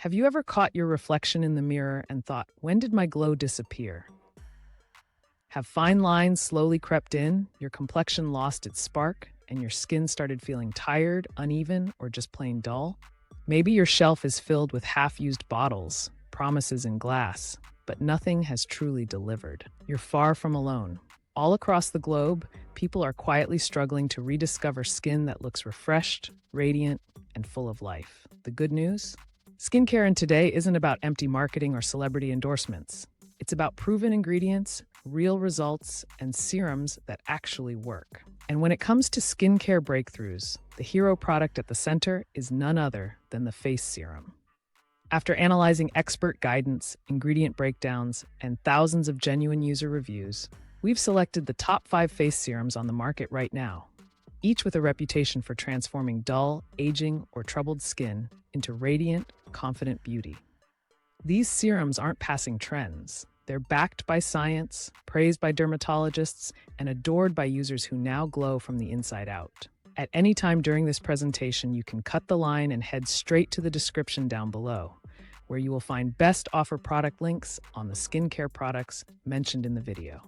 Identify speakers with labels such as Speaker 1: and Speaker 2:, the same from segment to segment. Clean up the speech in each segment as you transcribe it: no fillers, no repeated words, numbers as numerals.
Speaker 1: Have you ever caught your reflection in the mirror and thought, when did my glow disappear? Have fine lines slowly crept in, your complexion lost its spark, and your skin started feeling tired, uneven, or just plain dull? Maybe your shelf is filled with half-used bottles, promises in glass, but nothing has truly delivered. You're far from alone. All across the globe, people are quietly struggling to rediscover skin that looks refreshed, radiant, and full of life. The good news? Skincare in today isn't about empty marketing or celebrity endorsements. It's about proven ingredients, real results, and serums that actually work. And when it comes to skincare breakthroughs, the hero product at the center is none other than the Face Serum. After analyzing expert guidance, ingredient breakdowns, and thousands of genuine user reviews, we've selected the top 5 face serums on the market right now, each with a reputation for transforming dull, aging, or troubled skin into radiant, confident beauty. These serums aren't passing trends. They're backed by science, praised by dermatologists, and adored by users who now glow from the inside out. At any time during this presentation, you can cut the line and head straight to the description down below, where you will find best offer product links on the skincare products mentioned in the video.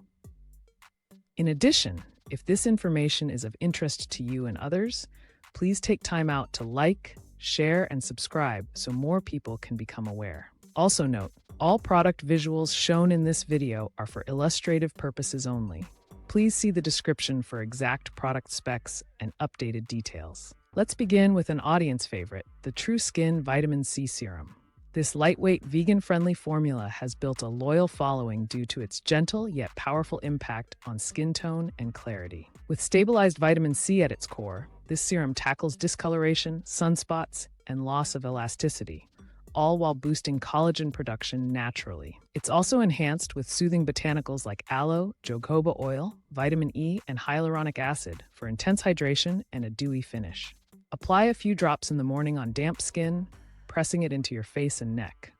Speaker 1: In addition, if this information is of interest to you and others, please take time out to like, share, and subscribe so more people can become aware. Also note, all product visuals shown in this video are for illustrative purposes only. Please see the description for exact product specs and updated details. Let's begin with an audience favorite, the TruSkin Vitamin C Serum. This lightweight, vegan-friendly formula has built a loyal following due to its gentle yet powerful impact on skin tone and clarity. With stabilized vitamin C at its core, this serum tackles discoloration, sunspots, and loss of elasticity, all while boosting collagen production naturally. It's also enhanced with soothing botanicals like aloe, jojoba oil, vitamin E, and hyaluronic acid for intense hydration and a dewy finish. Apply a few drops in the morning on damp skin, pressing it into your face and neck.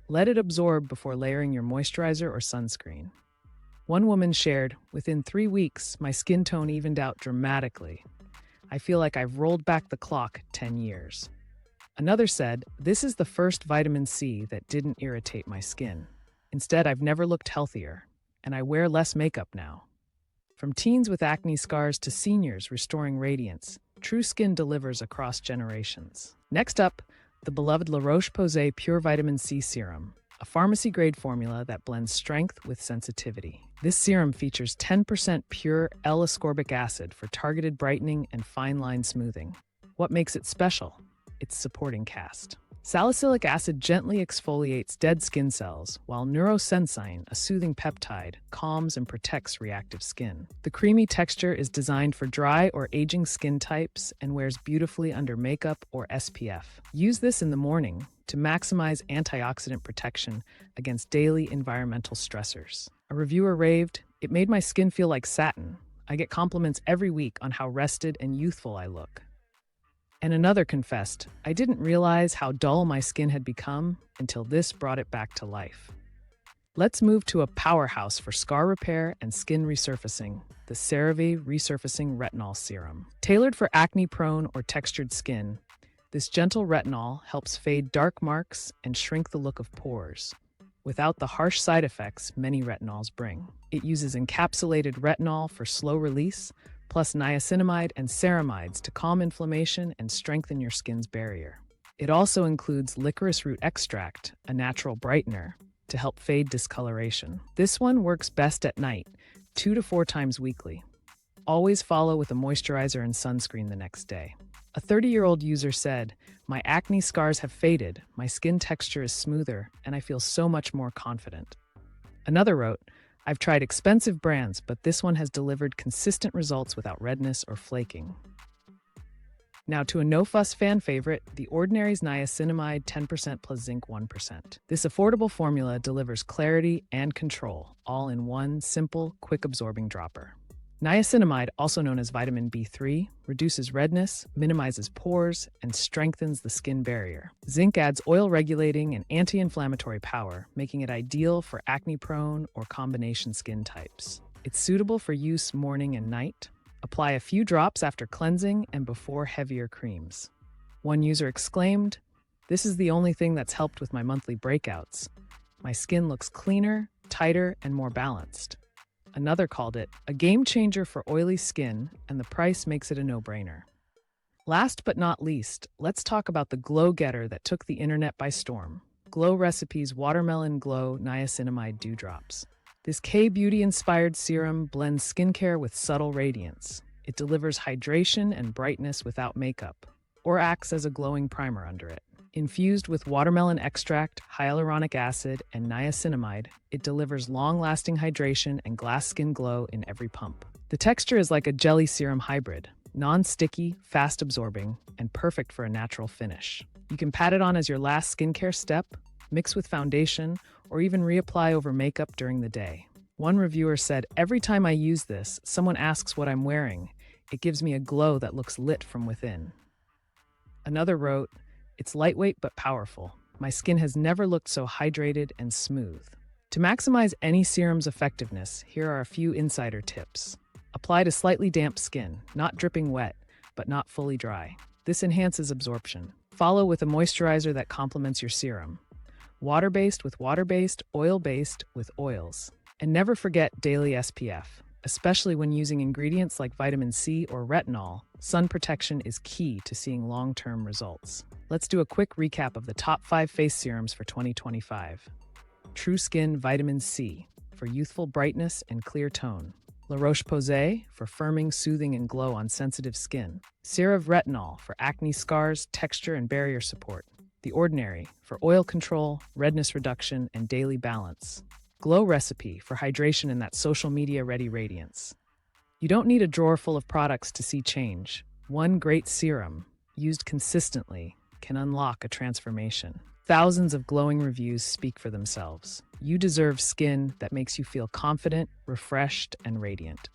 Speaker 1: Let it absorb before layering your moisturizer or sunscreen. One woman shared, "Within 3 weeks, my skin tone evened out dramatically. I feel like I've rolled back the clock 10 years. Another said, "This is the first vitamin C that didn't irritate my skin. Instead, I've never looked healthier, and I wear less makeup now." From teens with acne scars to seniors restoring radiance, TruSkin delivers across generations. Next up, the beloved La Roche-Posay Pure Vitamin C Serum, a pharmacy-grade formula that blends strength with sensitivity. This serum features 10% pure L-ascorbic acid for targeted brightening and fine line smoothing. What makes it special? Its supporting cast. Salicylic acid gently exfoliates dead skin cells, while neurosensine, a soothing peptide, calms and protects reactive skin. The creamy texture is designed for dry or aging skin types and wears beautifully under makeup or SPF. Use this in the morning to maximize antioxidant protection against daily environmental stressors. A reviewer raved, "It made my skin feel like satin. I get compliments every week on how rested and youthful I look." And another confessed, "I didn't realize how dull my skin had become until this brought it back to life." Let's move to a powerhouse for scar repair and skin resurfacing, the CeraVe Resurfacing Retinol Serum. Tailored for acne-prone or textured skin, this gentle retinol helps fade dark marks and shrink the look of pores, without the harsh side effects many retinols bring. It uses encapsulated retinol for slow release, plus niacinamide and ceramides to calm inflammation and strengthen your skin's barrier. It also includes licorice root extract, a natural brightener, to help fade discoloration. This one works best at night, 2 to 4 times weekly. Always follow with a moisturizer and sunscreen the next day. A 30-year-old user said, "My acne scars have faded, my skin texture is smoother, and I feel so much more confident." Another wrote, "I've tried expensive brands, but this one has delivered consistent results without redness or flaking." Now to a no-fuss fan favorite, the Ordinary's Niacinamide 10% plus Zinc 1%. This affordable formula delivers clarity and control, all in one simple, quick-absorbing dropper. Niacinamide, also known as vitamin B3, reduces redness, minimizes pores, and strengthens the skin barrier. Zinc adds oil-regulating and anti-inflammatory power, making it ideal for acne-prone or combination skin types. It's suitable for use morning and night. Apply a few drops after cleansing and before heavier creams. One user exclaimed, This is the only thing that's helped with my monthly breakouts. My skin looks cleaner, tighter, and more balanced. Another called it a game changer for oily skin, and the price makes it a no-brainer. Last but not least, let's talk about the glow getter that took the internet by storm. Glow Recipe's Watermelon Glow Niacinamide Dewdrops. This K-beauty-inspired serum blends skincare with subtle radiance. It delivers hydration and brightness without makeup, or acts as a glowing primer under it. Infused with watermelon extract, hyaluronic acid, and niacinamide, it delivers long-lasting hydration and glass skin glow in every pump. The texture is like a jelly serum hybrid, non-sticky, fast-absorbing, and perfect for a natural finish. You can pat it on as your last skincare step, mix with foundation, or even reapply over makeup during the day. One reviewer said, "Every time I use this, someone asks what I'm wearing. It gives me a glow that looks lit from within." Another wrote, "It's lightweight but powerful. My skin has never looked so hydrated and smooth." To maximize any serum's effectiveness, here are a few insider tips. Apply to slightly damp skin, not dripping wet, but not fully dry. This enhances absorption. Follow with a moisturizer that complements your serum. Water-based with water-based, oil-based with oils. And never forget daily SPF. Especially when using ingredients like vitamin C or retinol, sun protection is key to seeing long-term results. Let's do a quick recap of the top 5 face serums for 2025. TruSkin Vitamin C for youthful brightness and clear tone. La Roche-Posay for firming, soothing, and glow on sensitive skin. CeraVe Retinol for acne scars, texture, and barrier support. The Ordinary for oil control, redness reduction, and daily balance. Glow Recipe for hydration and that social media-ready radiance. You don't need a drawer full of products to see change. One great serum, used consistently, can unlock a transformation. Thousands of glowing reviews speak for themselves. You deserve skin that makes you feel confident, refreshed, and radiant.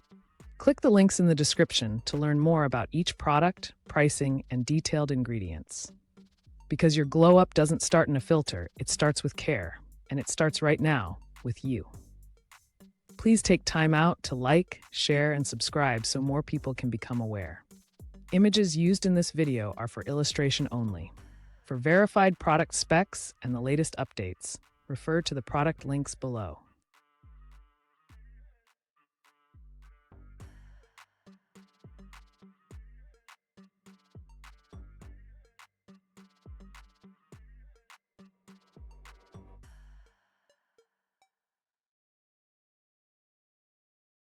Speaker 1: Click the links in the description to learn more about each product, pricing, and detailed ingredients. Because your glow up doesn't start in a filter, it starts with care, and it starts right now with you. Please take time out to like, share, and subscribe so more people can become aware. Images used in this video are for illustration only. For verified product specs and the latest updates, refer to the product links below.